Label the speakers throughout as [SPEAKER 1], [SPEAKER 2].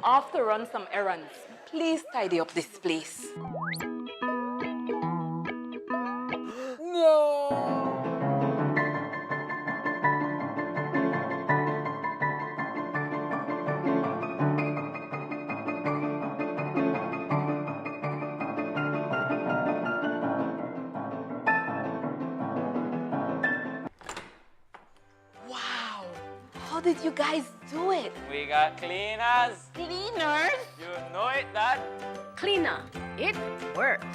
[SPEAKER 1] off to run some errands. Please tidy up this place.
[SPEAKER 2] No!
[SPEAKER 1] Wow! How did you guys do it?
[SPEAKER 2] We got cleaners.
[SPEAKER 1] Cleaners?
[SPEAKER 2] You know it, Dad.
[SPEAKER 3] Cleaner, it works.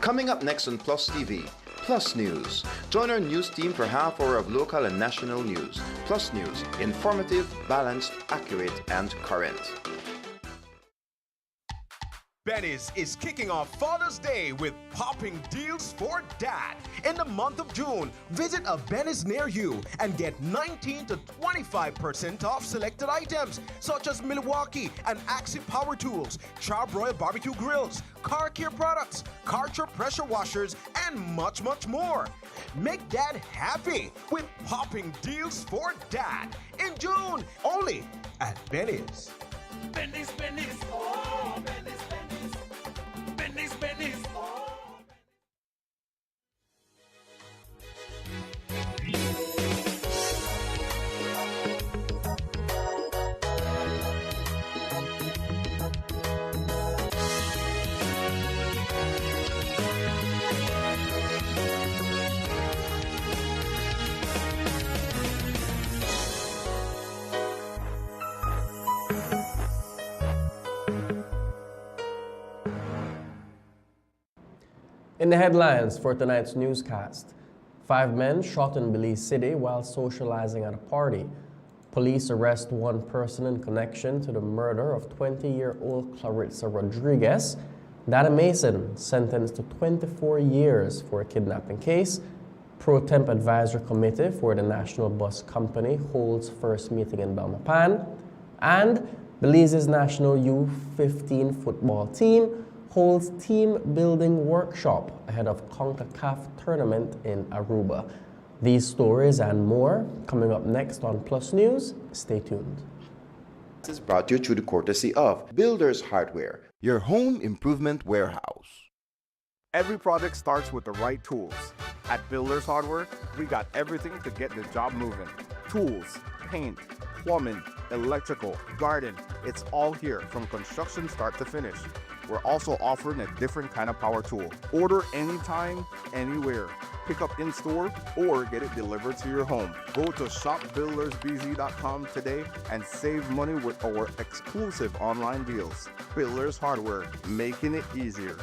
[SPEAKER 4] Coming up next on Plus TV, Plus News. Join our news team for half hour of local and national news. Plus News, informative, balanced, accurate, and current.
[SPEAKER 5] Benny's is kicking off Father's Day with popping deals for dad. In the month of June, visit a Benny's near you and get 19 to 25% off selected items such as Milwaukee and Axie power tools, Charbroil barbecue grills, car care products, Karcher pressure washers, and much, much more. Make dad happy with popping deals for dad in June, only at Benny's.
[SPEAKER 6] Benny's, Benny's, oh, Benny's, Benny's, Benny's, Benny's, oh.
[SPEAKER 7] In the headlines for tonight's newscast, 5 men shot in Belize City while socializing at a party. Police arrest 1 person in connection to the murder of 20-year-old Clarissa Rodriguez. Dana Mason sentenced to 24 years for a kidnapping case. Pro Temp Advisory Committee for the National Bus Company holds first meeting in Belmopan. And Belize's national U15 football team holds team building workshop ahead of CONCACAF tournament in Aruba. These stories and more coming up next on Plus News. Stay tuned.
[SPEAKER 4] This is brought to you through the courtesy of Builders Hardware, your home improvement warehouse.
[SPEAKER 8] Every project starts with the right tools. At Builders Hardware, we got everything to get the job moving. Tools, paint, plumbing, electrical, garden, it's all here from construction start to finish. We're also offering a different kind of power tool. Order anytime, anywhere. Pick up in store or get it delivered to your home. Go to shopbuildersbz.com today and save money with our exclusive online deals. Builders Hardware, making it easier.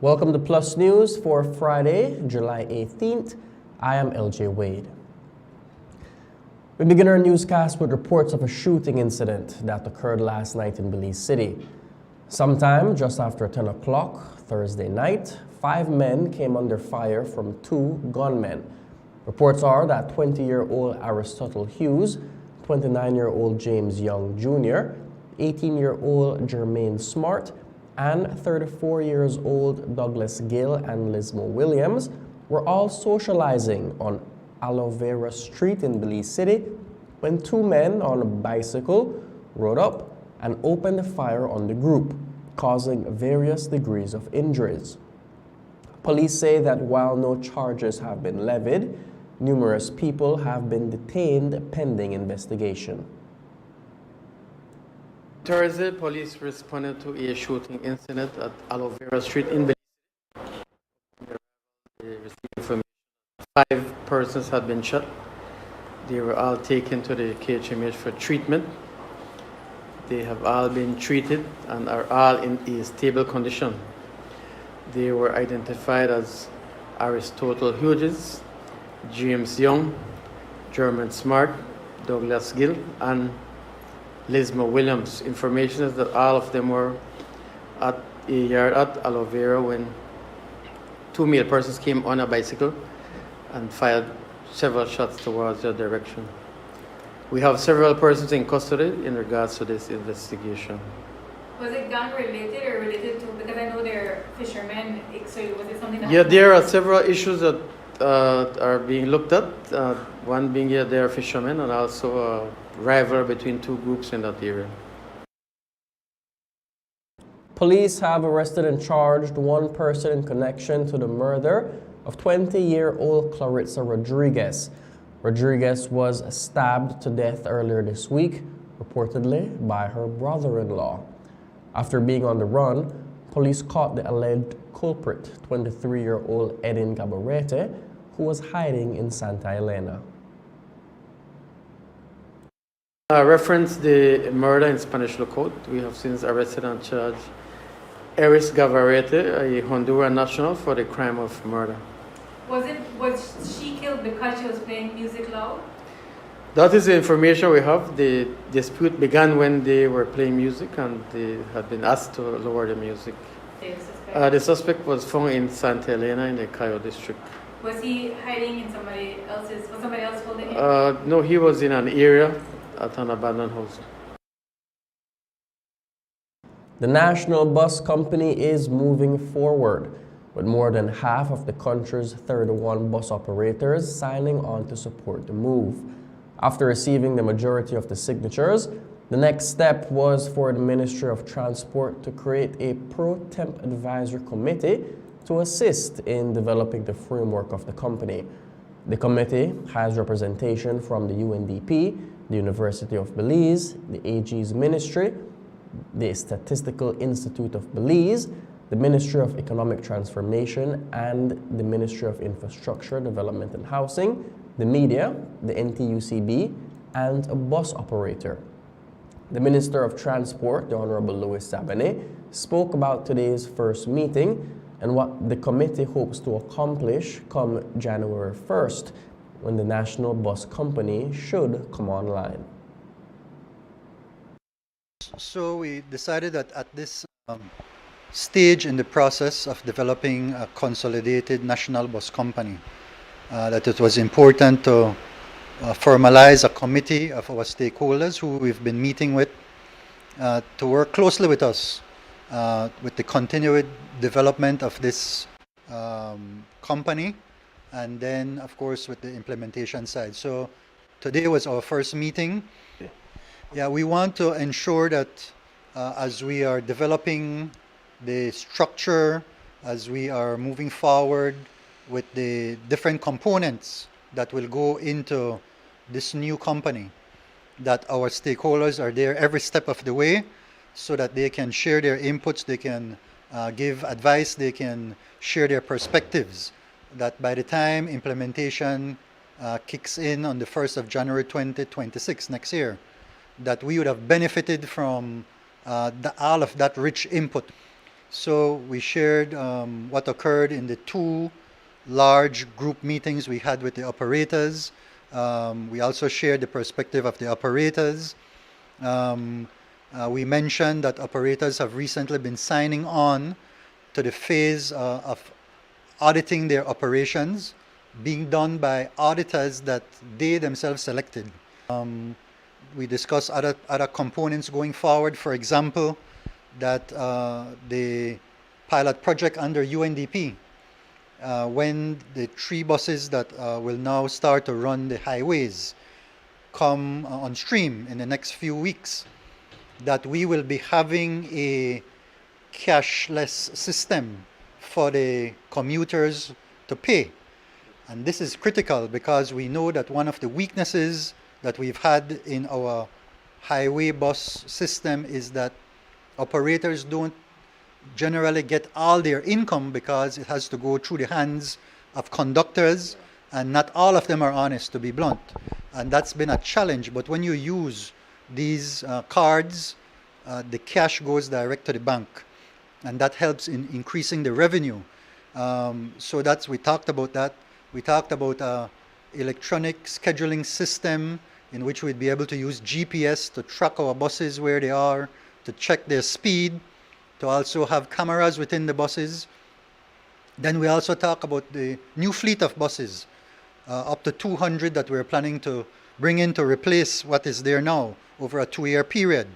[SPEAKER 7] Welcome to Plus News for Friday, July 18th. I am LJ Wade. We begin our newscast with reports of a shooting incident that occurred last night in Belize City. Sometime just after 10 o'clock Thursday night, 5 men came under fire from 2 gunmen. Reports are that 20-year-old Aristotle Hughes, 29-year-old James Young Jr., 18-year-old Jermaine Smart, and 34 years old Douglas Gill and Lismo Williams were all socializing on Aloe Vera Street in Belize City when 2 men on a bicycle rode up and opened fire on the group, causing various degrees of injuries. Police say that while no charges have been levied, numerous people have been detained pending investigation.
[SPEAKER 9] Thursday, police responded to a shooting incident at Aloe Vera Street in Belize. They received information 5 persons had been shot. They were all taken to the KHMH for treatment. They have all been treated and are all in a stable condition. They were identified as Aristotle Hughes, James Young, Jermaine Smart, Douglas Gill, and Lismo Williams. Information is that all of them were at a yard at Aloe Vera when 2 male persons came on a bicycle and fired several shots towards their direction. We have several persons in custody in regards to this investigation.
[SPEAKER 10] Was it gun related or related to, because I know they're fishermen, so was it something that
[SPEAKER 9] Yeah, there are several issues that are being looked at. One being they're fishermen and also a rivalry between 2 groups in that area.
[SPEAKER 7] Police have arrested and charged 1 person in connection to the murder of 20-year-old Clarissa Rodriguez. Rodriguez was stabbed to death earlier this week, reportedly by her brother-in-law. After being on the run, police caught the alleged culprit, 23-year-old Edin Gabarete, who was hiding in Santa Elena.
[SPEAKER 9] Reference the murder in Spanish law code. We have since arrested and charged Eris Gavarete, a Honduran national, for the crime of murder.
[SPEAKER 10] was she killed because she was playing music loud?
[SPEAKER 9] That is the information we have. The dispute began when they were playing music and they had been asked to lower the music. The suspect was found in Santa Elena in the Cayo district.
[SPEAKER 10] Was he hiding in somebody else's, was somebody else holding him?
[SPEAKER 9] No, he was in an area at an abandoned house.
[SPEAKER 7] The national bus company is moving forward, with more than half of the country's 31 bus operators signing on to support the move. After receiving the majority of the signatures, the next step was for the Ministry of Transport to create a pro-temp advisory committee to assist in developing the framework of the company. The committee has representation from the UNDP, the University of Belize, the AG's ministry, the Statistical Institute of Belize, the Ministry of Economic Transformation, and the Ministry of Infrastructure, Development and Housing, the media, the NTUCB, and a bus operator. The Minister of Transport, the Honorable Louis Sabane, spoke about today's first meeting and what the committee hopes to accomplish come January 1st, when the national bus company should come online.
[SPEAKER 11] So we decided that at this stage in the process of developing a consolidated national bus company, that it was important to formalize a committee of our stakeholders who we've been meeting with to work closely with us with the continued development of this company, and then of course with the implementation side. So today was our first meeting. Yeah, we want to ensure that as we are developing the structure, as we are moving forward with the different components that will go into this new company, that our stakeholders are there every step of the way so that they can share their inputs, they can give advice, they can share their perspectives, that by the time implementation kicks in on the 1st of January 2026 next year, that we would have benefited from all of that rich input. So we shared what occurred in the two large group meetings we had with the operators. We also shared the perspective of the operators. We mentioned that operators have recently been signing on to the phase of auditing their operations being done by auditors that they themselves selected. We discussed other components going forward. For example, that the pilot project under UNDP, when the 3 buses that will now start to run the highways come on stream in the next few weeks, that we will be having a cashless system for the commuters to pay. And this is critical because we know that one of the weaknesses that we've had in our highway bus system is that operators don't generally get all their income because it has to go through the hands of conductors, and not all of them are honest, to be blunt. And that's been a challenge. But when you use these cards, the cash goes direct to the bank, and that helps in increasing the revenue. So we talked about that. We talked about electronic scheduling system in which we'd be able to use GPS to track our buses where they are, to check their speed, to also have cameras within the buses. Then we also talk about the new fleet of buses, up to 200 that we're planning to bring in to replace what is there now over a 2-year period.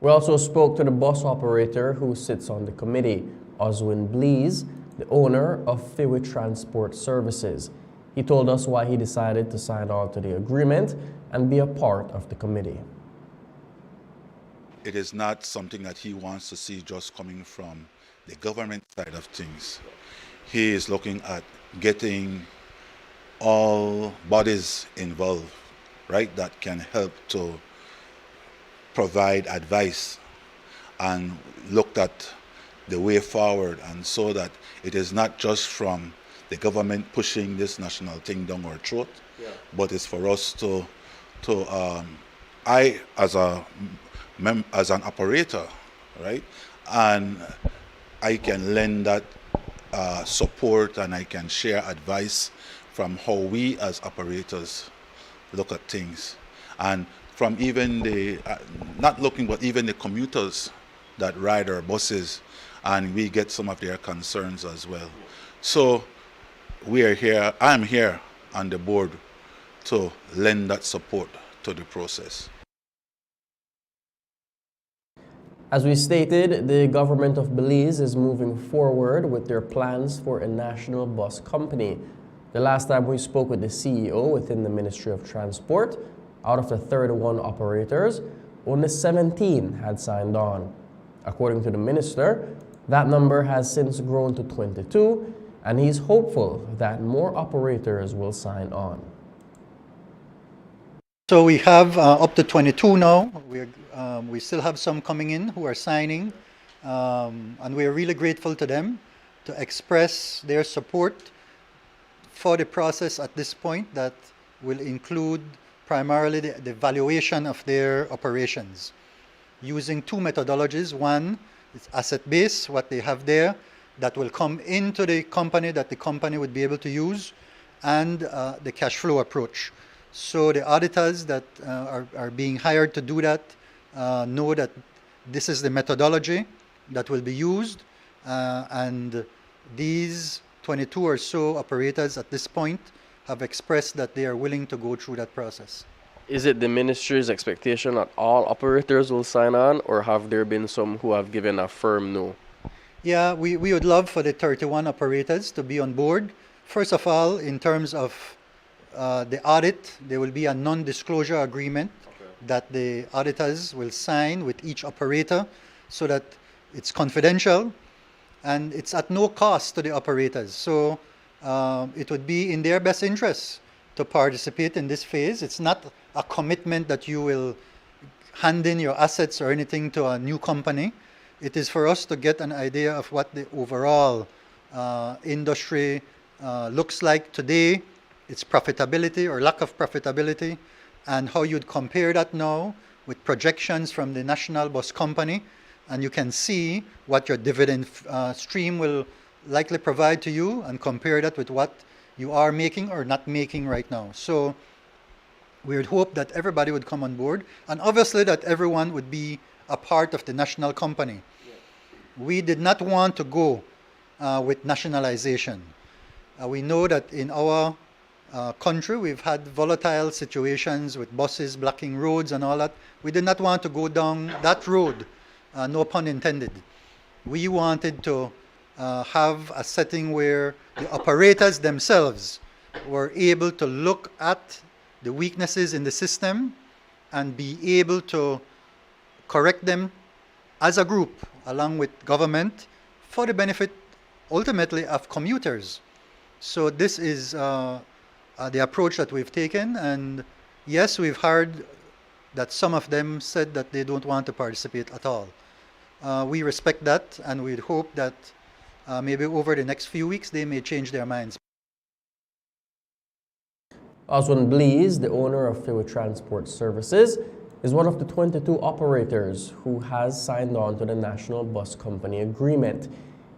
[SPEAKER 7] We also spoke to the bus operator who sits on the committee, Oswin Blees, the owner of Fiwi Transport Services. He told us why he decided to sign on to the agreement and be a part of the committee.
[SPEAKER 12] It is not something that he wants to see just coming from the government side of things. He is looking at getting all bodies involved, right, that can help to provide advice and looked at the way forward, and so that it is not just from the government pushing this national thing down our throat, but it's for us to I as an operator, right, and I can lend that support, and I can share advice from how we as operators look at things, and from even the not looking, but even the commuters that ride our buses, and we get some of their concerns as well. So we are here, I'm here on the board to lend that support to the process.
[SPEAKER 7] As we stated, the government of Belize is moving forward with their plans for a national bus company. The last time we spoke with the CEO within the Ministry of Transport, out of the 31 operators, only 17 had signed on. According to the minister, that number has since grown to 22, and he's hopeful that more operators will sign on.
[SPEAKER 11] So we have up to 22 now. We still have some coming in who are signing, and we are really grateful to them to express their support for the process at this point that will include primarily the valuation of their operations using 2 methodologies. One is asset base, what they have there, that will come into the company that the company would be able to use, and the cash flow approach. So the auditors that are being hired to do that know that this is the methodology that will be used, and these 22 or so operators at this point have expressed that they are willing to go through that process.
[SPEAKER 13] Is it the ministry's expectation that all operators will sign on, or have there been some who have given a firm no?
[SPEAKER 11] Yeah, we would love for the 31 operators to be on board. First of all, in terms of the audit, there will be a non-disclosure agreement that the auditors will sign with each operator so that it's confidential and it's at no cost to the operators. So it would be in their best interest to participate in this phase. It's not a commitment that you will hand in your assets or anything to a new company. It is for us to get an idea of what the overall industry looks like today, its profitability or lack of profitability, and how you'd compare that now with projections from the National Bus Company and you can see what your dividend stream will likely provide to you and compare that with what you are making or not making right now. So we would hope that everybody would come on board, and obviously that everyone would be a part of the national company. We did not want to go with nationalization. We know that in our country we've had volatile situations with buses blocking roads and all that. We did not want to go down that road, no pun intended. We wanted to have a setting where the operators themselves were able to look at the weaknesses in the system and be able to correct them as a group along with government for the benefit ultimately of commuters. So this is the approach that we've taken, and yes, we've heard that some of them said that they don't want to participate at all. We respect that, and we'd hope that maybe over the next few weeks they may change their minds.
[SPEAKER 7] Oswald Blees, the owner of Fiwa Transport Services, is one of the 22 operators who has signed on to the National Bus Company Agreement.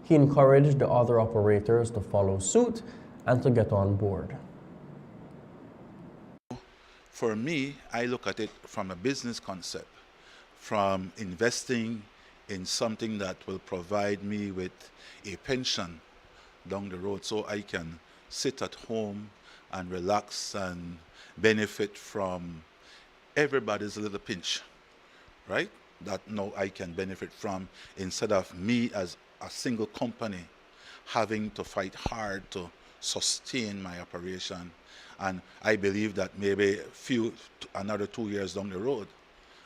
[SPEAKER 7] He encouraged the other operators to follow suit and to get on board.
[SPEAKER 12] For me, I look at it from a business concept, from investing in something that will provide me with a pension down the road so I can sit at home and relax and benefit from everybody's little pinch, right? That now I can benefit from, instead of me as a single company having to fight hard to sustain my operation. And I believe that maybe another 2 years down the road,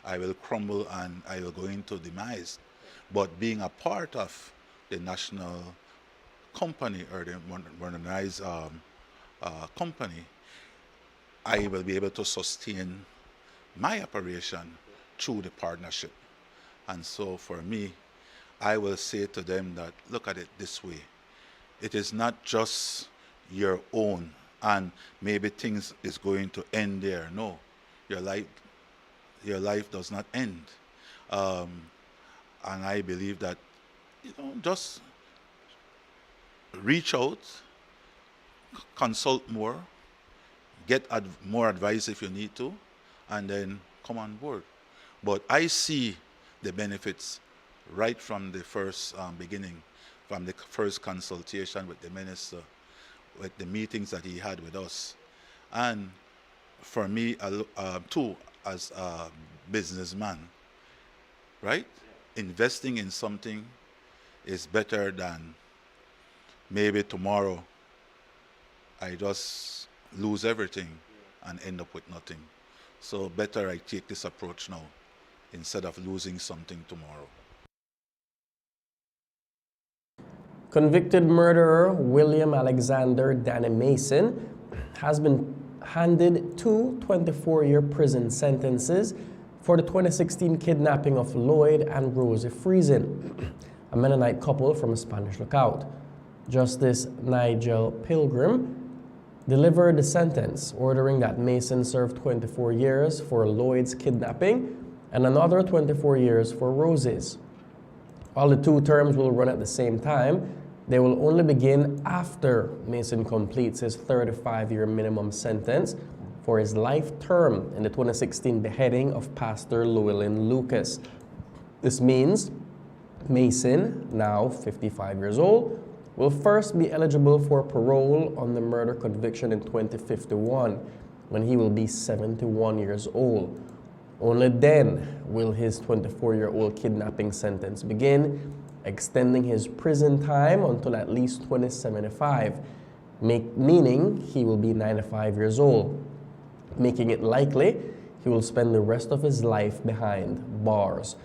[SPEAKER 12] I will crumble and I will go into demise. But being a part of the national company or the modernized company, I will be able to sustain my operation through the partnership. And so for me, I will say to them that, look at it this way. It is not just your own and maybe things is going to end there. No, your life does not end. And I believe that, just reach out, consult more, get more advice if you need to, and then come on board. But I see the benefits right from the first beginning, from the first consultation with the minister, with the meetings that he had with us. And for me, too, as a businessman, right? Investing in something is better than maybe tomorrow I just lose everything and end up with nothing. So better I take this approach now instead of losing something tomorrow.
[SPEAKER 7] Convicted murderer William Alexander Danny Mason has been handed two 24-year prison sentences for the 2016 kidnapping of Lloyd and Rosie Friesen, a Mennonite couple from a Spanish lookout. Justice Nigel Pilgrim delivered the sentence, ordering that Mason serve 24 years for Lloyd's kidnapping and another 24 years for Rosie's. While the two terms will run at the same time, they will only begin after Mason completes his 35-year minimum sentence for his life term in the 2016 beheading of Pastor Llewellyn Lucas. This means Mason, now 55 years old, will first be eligible for parole on the murder conviction in 2051, when he will be 71 years old. Only then will his 24-year-old kidnapping sentence begin, extending his prison time until at least 2075, meaning he will be 95 years old, making it likely he will spend the rest of his life behind bars.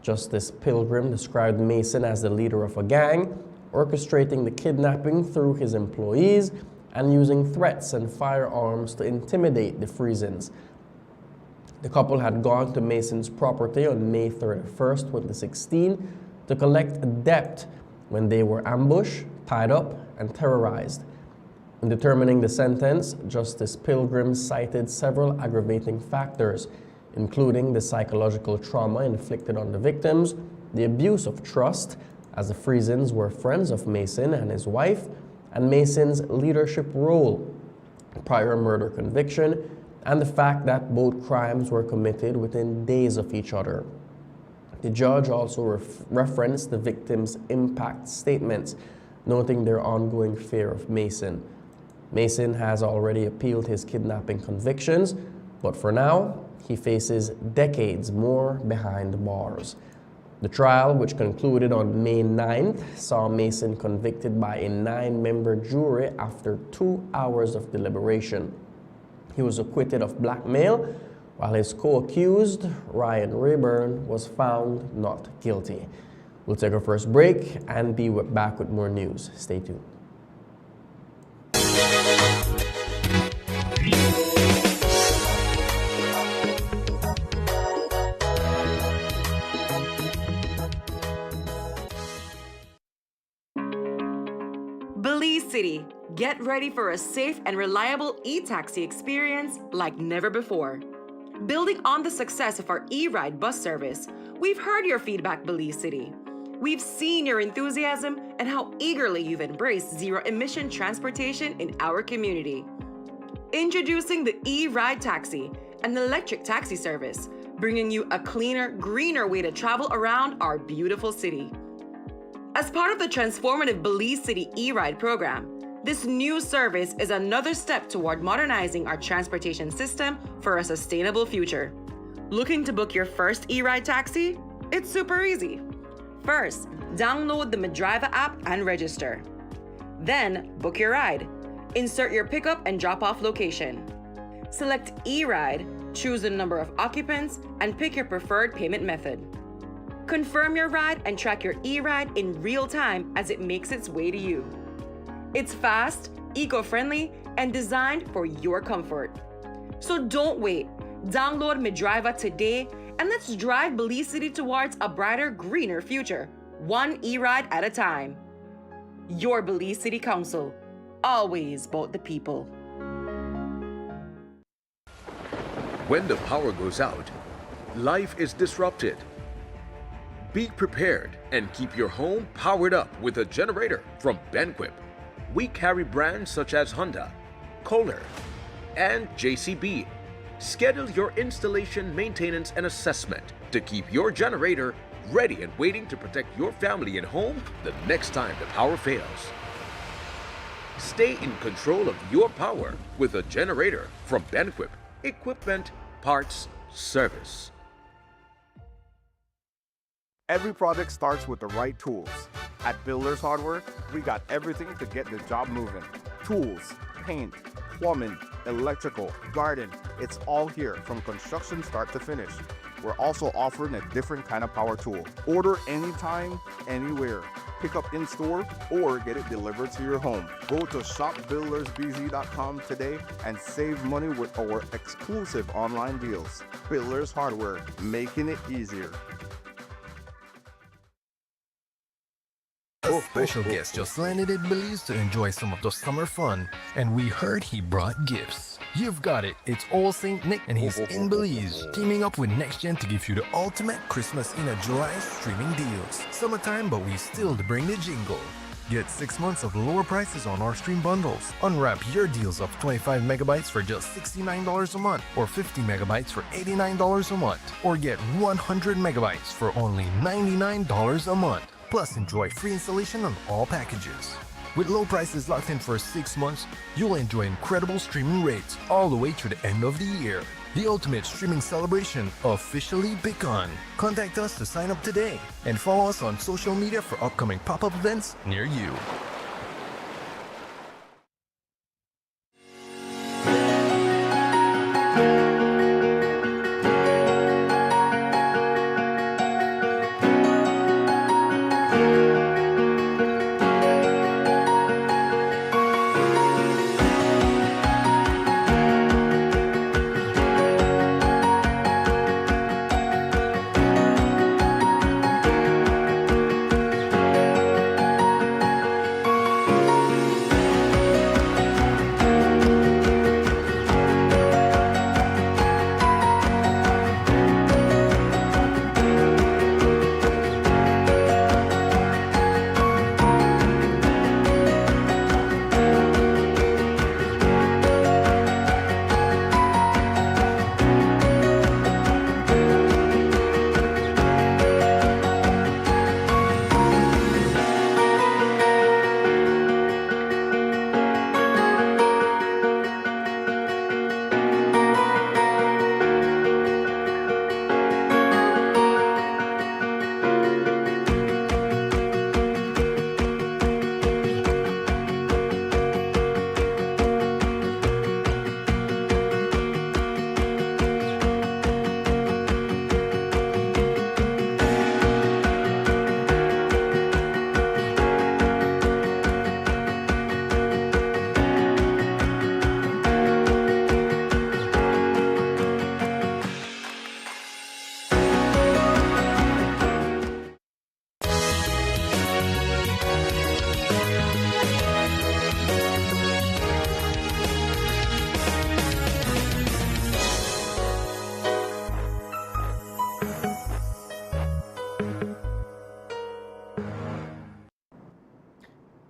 [SPEAKER 7] Justice Pilgrim described Mason as the leader of a gang, orchestrating the kidnapping through his employees and using threats and firearms to intimidate the Friesens. The couple had gone to Mason's property on May 31st, 2016 to collect a debt when they were ambushed, tied up, and terrorized. In determining the sentence, Justice Pilgrim cited several aggravating factors, including the psychological trauma inflicted on the victims, the abuse of trust, as the Friesens were friends of Mason and his wife, and Mason's leadership role, prior murder conviction, and the fact that both crimes were committed within days of each other. The judge also referenced the victims' impact statements, noting their ongoing fear of Mason. Mason has already appealed his kidnapping convictions, but for now, he faces decades more behind bars. The trial, which concluded on May 9th, saw Mason convicted by a 9-member jury after 2 hours of deliberation. He was acquitted of blackmail, while his co-accused, Ryan Rayburn, was found not guilty. We'll take our first break and be back with more news. Stay tuned.
[SPEAKER 1] Belize City, get ready for a safe and reliable e-taxi experience like never before. Building on the success of our e-ride bus service, we've heard your feedback, Belize City. We've seen your enthusiasm and how eagerly you've embraced zero-emission transportation in our community. Introducing the e-ride taxi, an electric taxi service, bringing you a cleaner, greener way to travel around our beautiful city. As part of the transformative Belize City e-ride program, this new service is another step toward modernizing our transportation system for a sustainable future. Looking to book your first e-ride taxi? It's super easy. First, download the Medriva app and register. Then, book your ride. Insert your pickup and drop-off location. Select e-ride, choose the number of occupants, and pick your preferred payment method. Confirm your ride and track your e-ride in real time as it makes its way to you. It's fast, eco-friendly, and designed for your comfort. So don't wait. Download Medriva today and let's drive Belize City towards a brighter, greener future, one e-ride at a time. Your Belize City Council, always about the people.
[SPEAKER 14] When the power goes out, life is disrupted. Be prepared and keep your home powered up with a generator from Benquip. We carry brands such as Honda, Kohler, and JCB. Schedule your installation, maintenance, and assessment to keep your generator ready and waiting to protect your family and home the next time the power fails. Stay in control of your power with a generator from Benquip. Equipment, parts, service.
[SPEAKER 8] Every project starts with the right tools. At Builders Hardware, we got everything to get the job moving. Tools, paint, plumbing, electrical, garden, it's all here from construction start to finish. We're also offering a different kind of power tool. Order anytime, anywhere. Pick up in store or get it delivered to your home. Go to shopbuildersbz.com today and save money with our exclusive online deals. Builders Hardware, making it easier.
[SPEAKER 15] A special guest just landed in Belize to enjoy some of the summer fun, and we heard he brought gifts. You've got it, it's All Saint Nick, and he's in Belize, teaming up with NextGen to give you the ultimate Christmas in a July streaming deals. Summertime, but we still bring the jingle. Get 6 months of lower prices on our stream bundles. Unwrap your deals of 25 megabytes for just $69 a month, or 50 megabytes for $89 a month, or get 100 megabytes for only $99 a month. Plus, enjoy free installation on all packages. With low prices locked in for 6 months, you'll enjoy incredible streaming rates all the way to the end of the year. The ultimate streaming celebration officially begun. Contact us to sign up today and follow us on social media for upcoming pop-up events near you.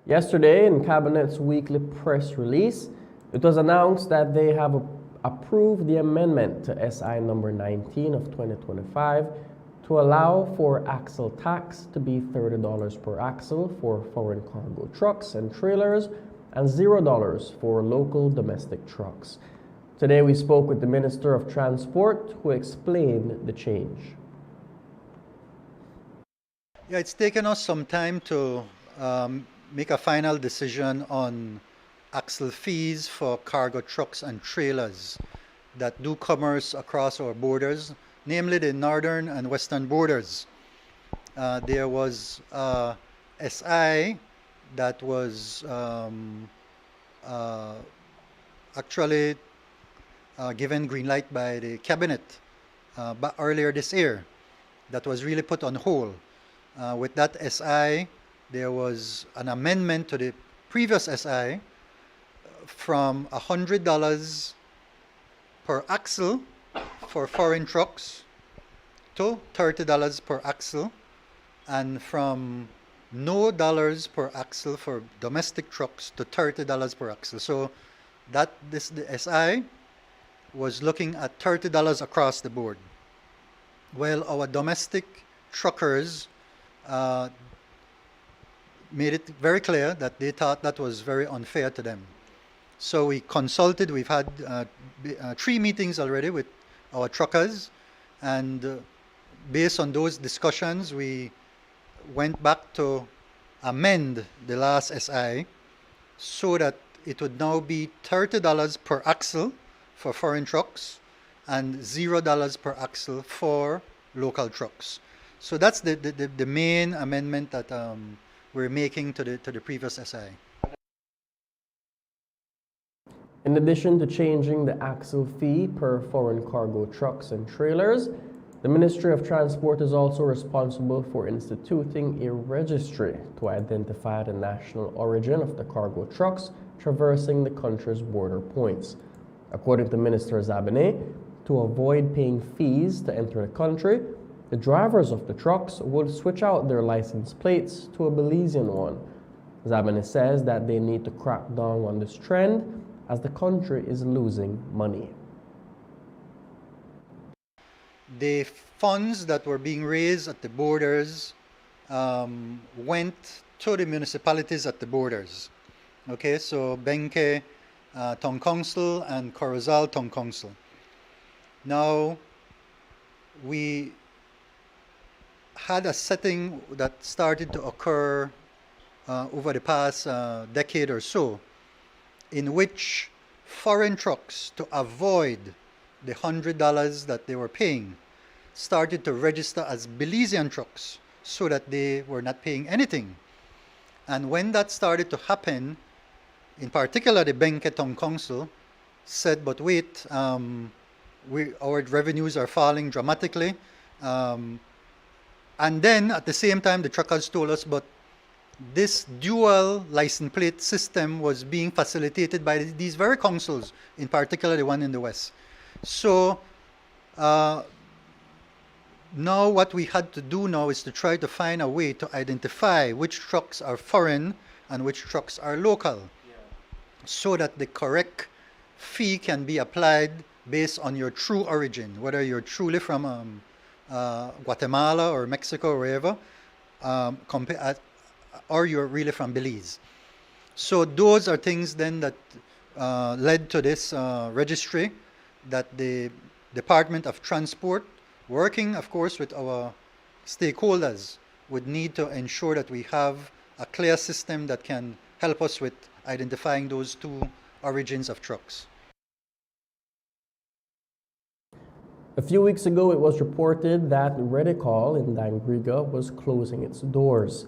[SPEAKER 7] Yesterday, in Cabinet's weekly press release, it was announced that they have approved the amendment to SI number 19 of 2025 to allow for axle tax to be $30 per axle for foreign cargo trucks and trailers and $0 for local domestic trucks. Today we spoke with the Minister of Transport who explained the change.
[SPEAKER 11] Yeah, it's taken us some time to make a final decision on axle fees for cargo trucks and trailers that do commerce across our borders, namely the northern and western borders. There was SI that was actually given green light by the cabinet but earlier this year, that was really put on hold. With that SI, there was an amendment to the previous SI from $100 per axle for foreign trucks to $30 per axle, and from no dollars per axle for domestic trucks to $30 per axle. So that the SI was looking at $30 across the board. Well, our domestic truckers made it very clear that they thought that was very unfair to them. So we consulted, we've had 3 meetings already with our truckers, and based on those discussions, we went back to amend the last SI so that it would now be $30 per axle for foreign trucks and $0 per axle for local trucks. So that's the main amendment that we're making to the previous SI.
[SPEAKER 7] In addition to changing the axle fee per foreign cargo trucks and trailers, the Ministry of Transport is also responsible for instituting a registry to identify the national origin of the cargo trucks traversing the country's border points. According to Minister Zabane, to avoid paying fees to enter the country, the drivers of the trucks will switch out their license plates to a Belizean one. Zabane says that they need to crack down on this trend as the country is losing money.
[SPEAKER 11] The funds that were being raised at the borders went to the municipalities at the borders. Okay, so Benke Town Council and Corozal Town Council. Now, we had a setting that started to occur over the past decade or so, in which foreign trucks, to avoid the $100 that they were paying, started to register as Belizean trucks so that they were not paying anything. And when that started to happen, in particular the Benke Town Council said, but wait, our revenues are falling dramatically. And then at the same time, the truckers told us, but this dual license plate system was being facilitated by these very councils, in particular the one in the West. So now what we had to do now is to try to find a way to identify which trucks are foreign and which trucks are local, so that the correct fee can be applied based on your true origin, whether you're truly from Guatemala or Mexico or wherever, or you're really from Belize. So those are things then that led to this registry that the Department of Transport, working of course with our stakeholders, would need to ensure that we have a clear system that can help us with identifying those 2 origins of trucks.
[SPEAKER 7] A few weeks ago, it was reported that Redicall in Dangriga was closing its doors.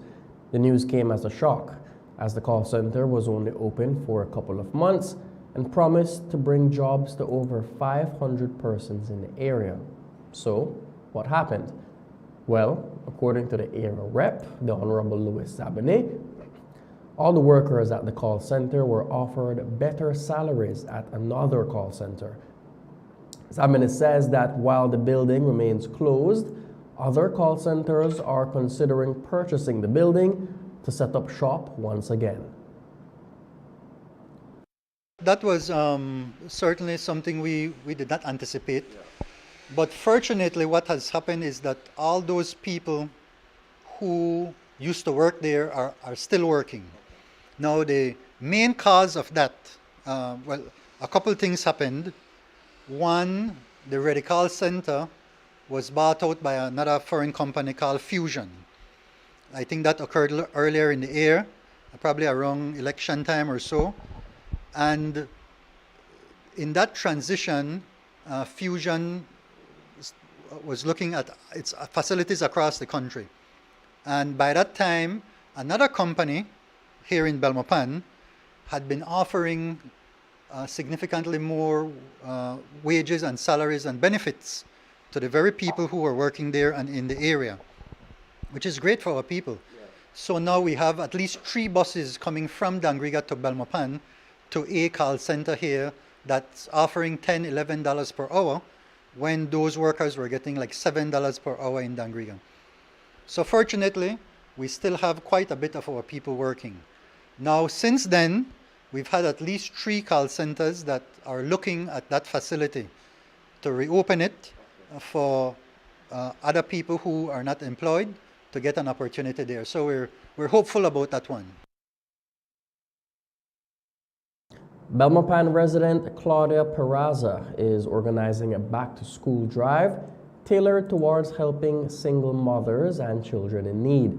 [SPEAKER 7] The news came as a shock, as the call center was only open for a couple of months and promised to bring jobs to over 500 persons in the area. So, what happened? Well, according to the area rep, the Honorable Louis Zabane, all the workers at the call center were offered better salaries at another call center. Zabane says that while the building remains closed, other call centers are considering purchasing the building to set up shop once again.
[SPEAKER 11] That was certainly something we did not anticipate. But fortunately, what has happened is that all those people who used to work there are still working. Now, the main cause of that, well, a couple things happened. One, the Radical Center was bought out by another foreign company called Fusion. I think that occurred earlier in the year, probably around election time or so. And in that transition, Fusion was looking at its facilities across the country. And by that time, another company here in Belmopan had been offering significantly more wages and salaries and benefits to the very people who were working there and in the area, which is great for our people. So now we have at least 3 buses coming from Dangriga to Belmopan to a call center here that's offering $10, $11 per hour when those workers were getting like $7 per hour in Dangriga. So fortunately, we still have quite a bit of our people working. Now, since then, we've had at least 3 call centers that are looking at that facility to reopen it for other people who are not employed to get an opportunity there. So we're hopeful about that one.
[SPEAKER 7] Belmopan resident Claudia Peraza is organizing a back-to-school drive tailored towards helping single mothers and children in need.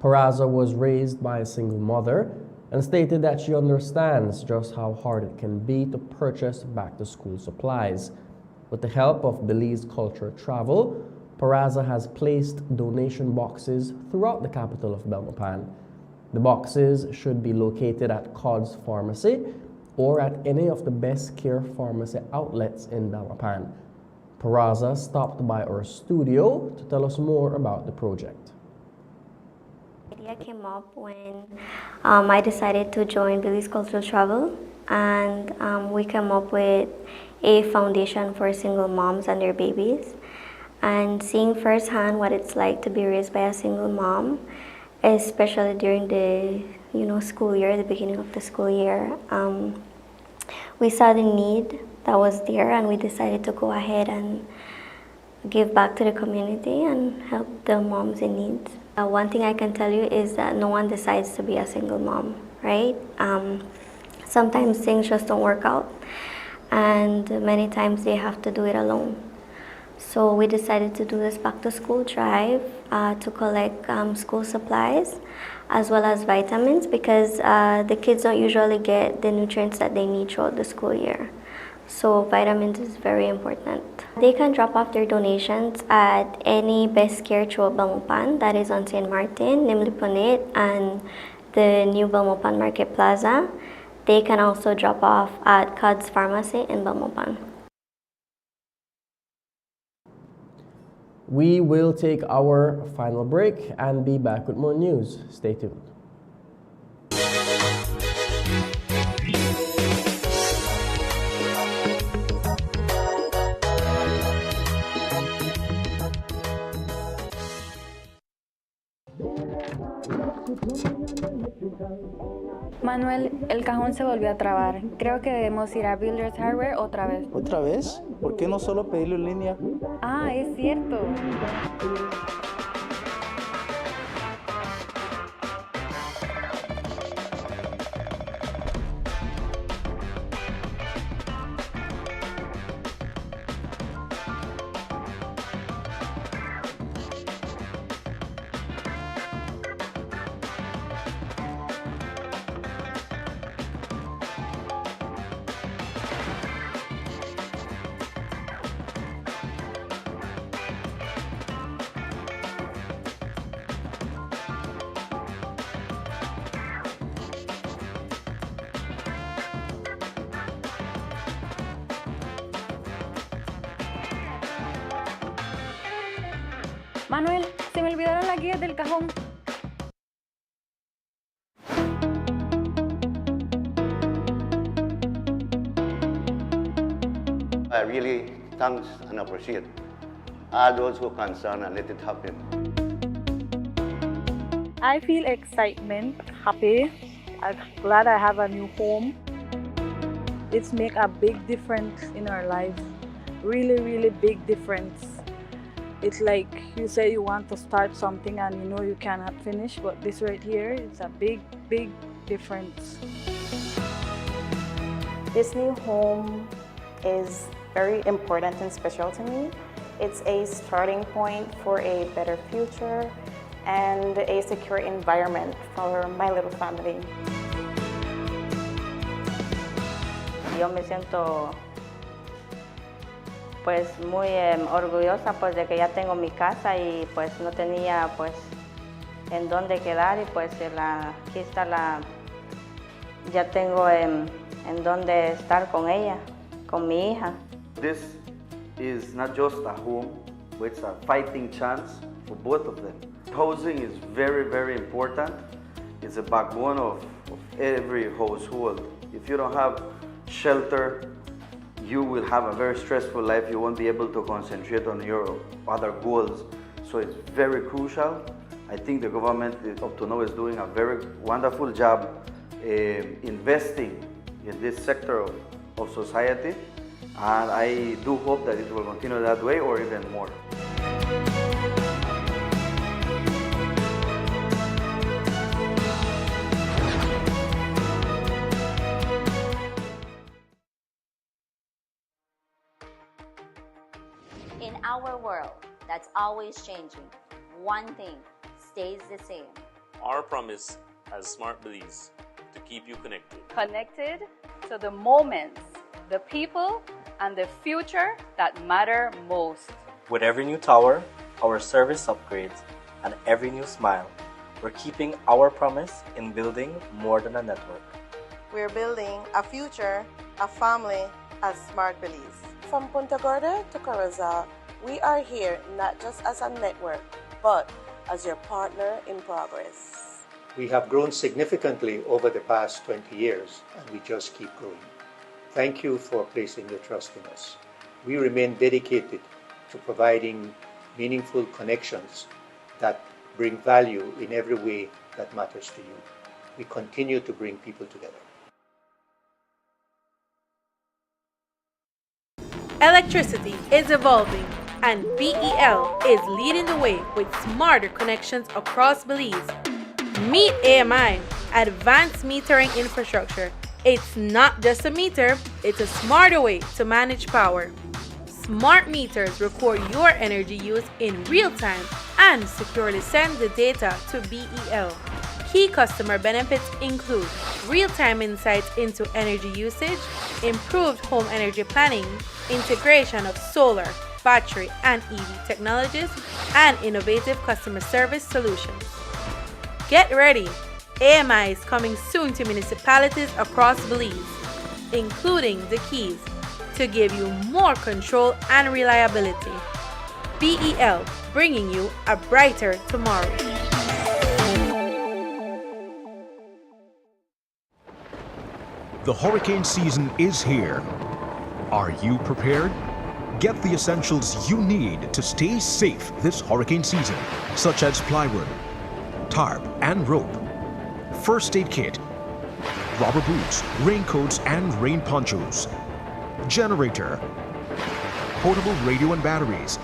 [SPEAKER 7] Peraza was raised by a single mother and stated that she understands just how hard it can be to purchase back-to-school supplies. With the help of Belize Culture Travel, Peraza has placed donation boxes throughout the capital of Belmopan. The boxes should be located at Codd's Pharmacy or at any of the Best Care Pharmacy outlets in Belmopan. Peraza stopped by our studio to tell us more about the project.
[SPEAKER 16] The idea came up when I decided to join Belize Cultural Travel, and we came up with a foundation for single moms and their babies. And seeing firsthand what it's like to be raised by a single mom, especially during the school year, the beginning of the school year, we saw the need that was there, and we decided to go ahead and give back to the community and help the moms in need. One thing I can tell you is that no one decides to be a single mom, right? Sometimes things just don't work out, and many times they have to do it alone. So we decided to do this back to school drive to collect school supplies as well as vitamins, because the kids don't usually get the nutrients that they need throughout the school year. So vitamins is very important. They can drop off their donations at any Best Care throughout Belmopan, that is on St. Martin, Nimli Punit, and the new Belmopan Market Plaza. They can also drop off at Codd's Pharmacy in Belmopan.
[SPEAKER 7] We will take our final break and be back with more news. Stay tuned.
[SPEAKER 17] Manuel, el cajón se volvió a trabar. Creo que debemos ir a Builders Hardware otra vez.
[SPEAKER 18] ¿Otra vez? ¿Por qué no solo pedirlo en línea?
[SPEAKER 17] Ah, es cierto. Manuel, se me olvidaron las guías del cajón.
[SPEAKER 19] I really thanks and appreciate all those who are concerned and let it happen.
[SPEAKER 20] I feel excitement, happy. I'm glad I have a new home. It's make a big difference in our life. Really, really big difference. It's like you say you want to start something and you know you cannot finish, but this right here, it's a big, big difference.
[SPEAKER 21] This new home is very important and special to me. It's a starting point for a better future and a secure environment for my little family.
[SPEAKER 22] Yo me siento pues muy orgullosa pues de que ya tengo mi casa y pues no tenía pues en dónde quedar y pues aquí está ya tengo en dónde estar con ella, con mi hija.
[SPEAKER 23] This is not just a home, but it's a fighting chance for both of them. Housing is very, very important. It's a backbone of every household. If you don't have shelter, you will have a very stressful life. You won't be able to concentrate on your other goals. So it's very crucial. I think the government up to now is doing a very wonderful job investing in this sector of society. And I do hope that it will continue that way or even more.
[SPEAKER 24] In our world that's always changing, one thing stays the same.
[SPEAKER 25] Our promise as Smart Belize to keep you connected.
[SPEAKER 3] Connected to the moments, the people, and the future that matter most.
[SPEAKER 26] With every new tower, our service upgrades, and every new smile, we're keeping our promise in building more than a network.
[SPEAKER 27] We're building a future, a family as Smart Belize. From Punta Gorda to Corozal, we are here not just as a network, but as your partner in progress.
[SPEAKER 28] We have grown significantly over the past 20 years, and we just keep growing. Thank you for placing your trust in us. We remain dedicated to providing meaningful connections that bring value in every way that matters to you. We continue to bring people together.
[SPEAKER 29] Electricity is evolving, and BEL is leading the way with smarter connections across Belize. Meet AMI, Advanced Metering Infrastructure. It's not just a meter, it's a smarter way to manage power. Smart meters record your energy use in real time and securely send the data to BEL. Key customer benefits include real-time insights into energy usage, improved home energy planning, integration of solar, battery, and EV technologies, and innovative customer service solutions. Get ready! AMI is coming soon to municipalities across Belize, including the Keys, to give you more control and reliability. BEL, bringing you a brighter tomorrow.
[SPEAKER 5] The hurricane season is here. Are you prepared? Get the essentials you need to stay safe this hurricane season, such as plywood, tarp and rope, first aid kit, rubber boots, raincoats and rain ponchos, generator, portable radio and batteries,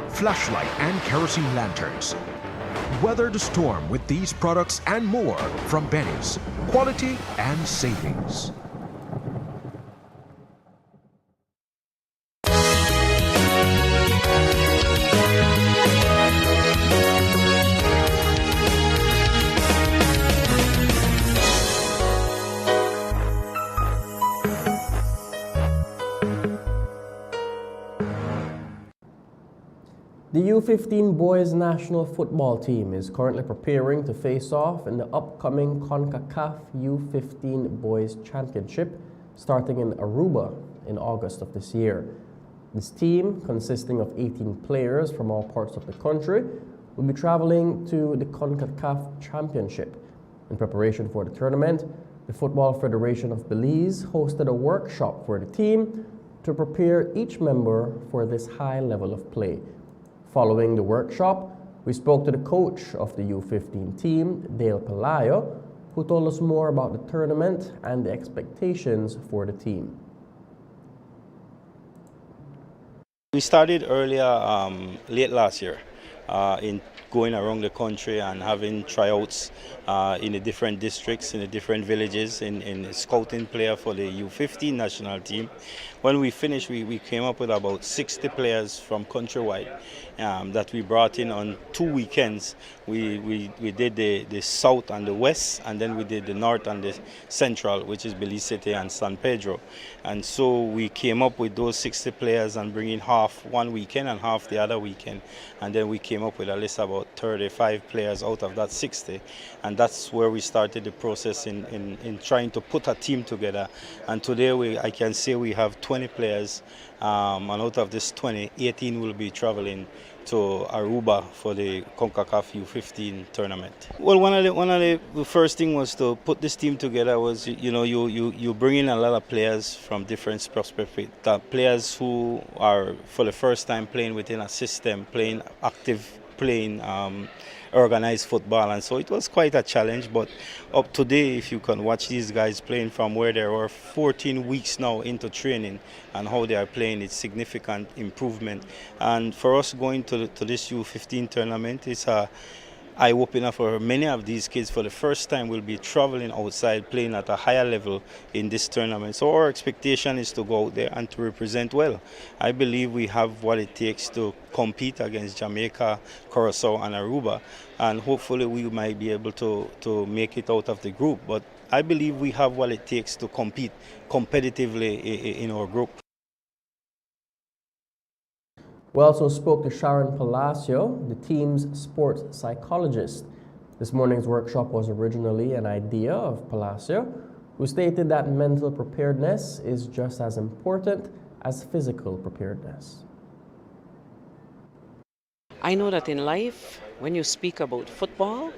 [SPEAKER 5] flashlight and kerosene lanterns. Weather the storm with these products and more from Benny's. Quality and savings.
[SPEAKER 7] The U15 boys national football team is currently preparing to face off in the upcoming CONCACAF U15 Boys Championship starting in Aruba in August of this year. This team, consisting of 18 players from all parts of the country, will be traveling to the CONCACAF Championship. In preparation for the tournament, the Football Federation of Belize hosted a workshop for the team to prepare each member for this high level of play. Following the workshop, We spoke to the coach of the U15 team, Dale Pelayo, who told us more about the tournament and the expectations for the team.
[SPEAKER 1] We started earlier, late last year, in going around the country and having tryouts in the different districts, in the different villages, in scouting player for the U15 national team. When we finished, we came up with about 60 players from countrywide that we brought in on 2 weekends. We did the south and the west, and then we did the north and the central, which is Belize City and San Pedro. And so we came up with those 60 players and bringing half one weekend and half the other weekend. And then we came up with a list of about 35 players out of that 60. And that's where we started the process in trying to put a team together. And today I can say we have 20 players, and out of this 20, 18 will be traveling to Aruba for the CONCACAF U15 tournament. Well, one of the first thing was to put this team together was, you bring in a lot of players from different perspectives, players who are for the first time playing within a system, playing organized football, and so it was quite a challenge. But up to date, if you can watch these guys playing from where they were 14 weeks now into training and how they are playing, it's significant improvement. And for us going to this U15 tournament, it's a eye-opener for many of these kids. For the first time, will be traveling outside, playing at a higher level in this tournament. So our expectation is to go out there and to represent well. I believe we have what it takes to compete against Jamaica, Curacao, and Aruba, and hopefully we might be able to make it out of the group. But I believe we have what it takes to compete competitively in our group.
[SPEAKER 7] We also spoke to Sharon Palacio, the team's sports psychologist. This morning's workshop was originally an idea of Palacio, who stated that mental preparedness is just as important as physical preparedness.
[SPEAKER 2] I know that in life, when you speak about football,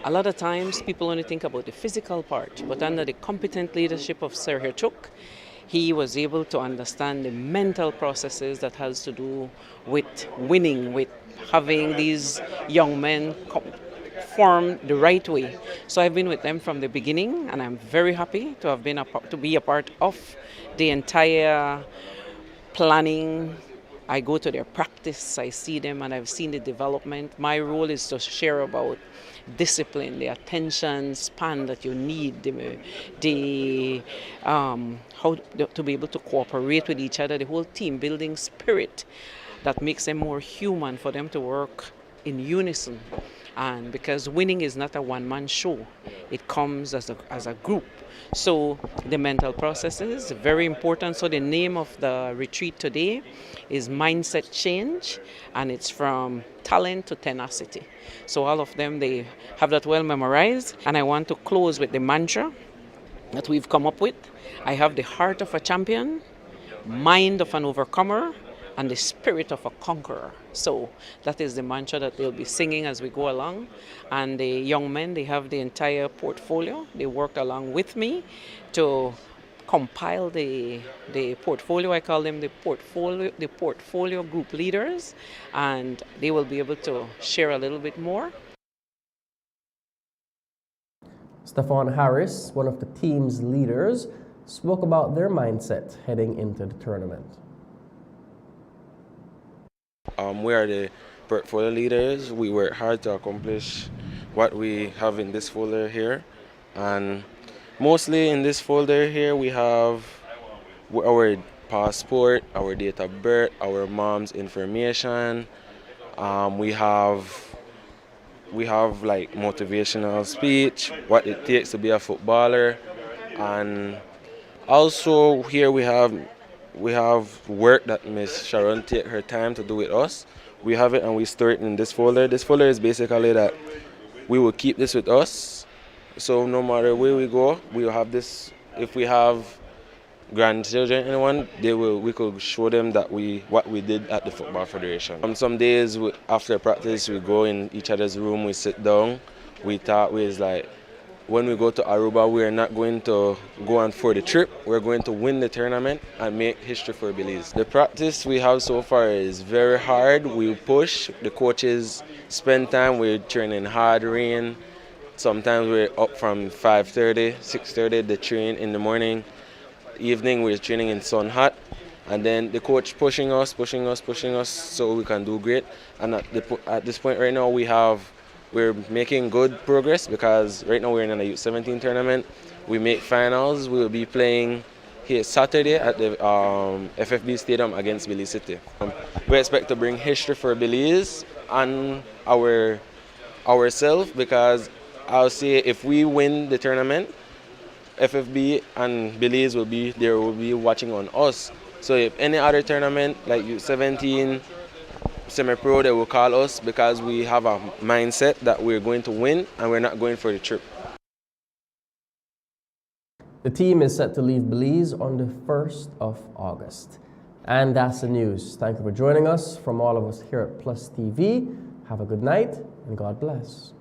[SPEAKER 2] a lot of times people only think about the physical part, but under the competent leadership of Sir Herchuk, he was able to understand the mental processes that has to do with winning, with having these young men form the right way. So I've been with them from the beginning, and I'm very happy to have been to be a part of the entire planning. I go to their practice, I see them, and I've seen the development. My role is to share about discipline, the attention span that you need, how to be able to cooperate with each other, the whole team building spirit that makes them more human, for them to work in unison. And because winning is not a one-man show, it comes as a group. So the mental process is very important. So the name of the retreat today is Mindset Change, and it's from talent to tenacity. So all of them, they have that well memorized. And I want to close with the mantra that we've come up with. I have the heart of a champion, mind of an overcomer, and the spirit of a conqueror. So that is the mantra that they'll be singing as we go along. And the young men, they have the entire portfolio. They worked along with me to compile the portfolio. I call them the portfolio group leaders, and they will be able to share a little bit more.
[SPEAKER 7] Stefan Harris, one of the team's leaders, spoke about their mindset heading into the tournament.
[SPEAKER 4] We are the portfolio leaders. We work hard to accomplish what we have in this folder here. And mostly in this folder here, we have our passport, our date of birth, our mom's information. We have like motivational speech, what it takes to be a footballer. And also here we have work that Miss Sharon take her time to do with us. We have it and we store it in this folder. This folder is basically that we will keep this with us. So no matter where we go, we will have this. If we have grandchildren, anyone, we could show them that what we did at the Football Federation. Some days after practice, we go in each other's room, we sit down, we talk. when we go to Aruba, we are not going to go on for the trip. We're going to win the tournament and make history for Belize. The practice we have so far is very hard. We push. The coaches spend time. We're training hard rain. Sometimes we're up from 5:30, 6:30 to train in the morning. Evening we're training in sun hot. And then the coach pushing us so we can do great. And at this point right now we're making good progress because right now we're in a U17 tournament. We make finals. We will be playing here Saturday at the FFB Stadium against Belize City. We expect to bring history for Belize and ourselves because I'll say if we win the tournament, FFB and Belize will be watching on us. So if any other tournament like U17, semi-pro, they will call us because we have a mindset that we're going to win and we're not going for the trip.
[SPEAKER 7] The team is set to leave Belize on the 1st of August. And that's the news. Thank you for joining us. From all of us here at Plus TV, have a good night and God bless.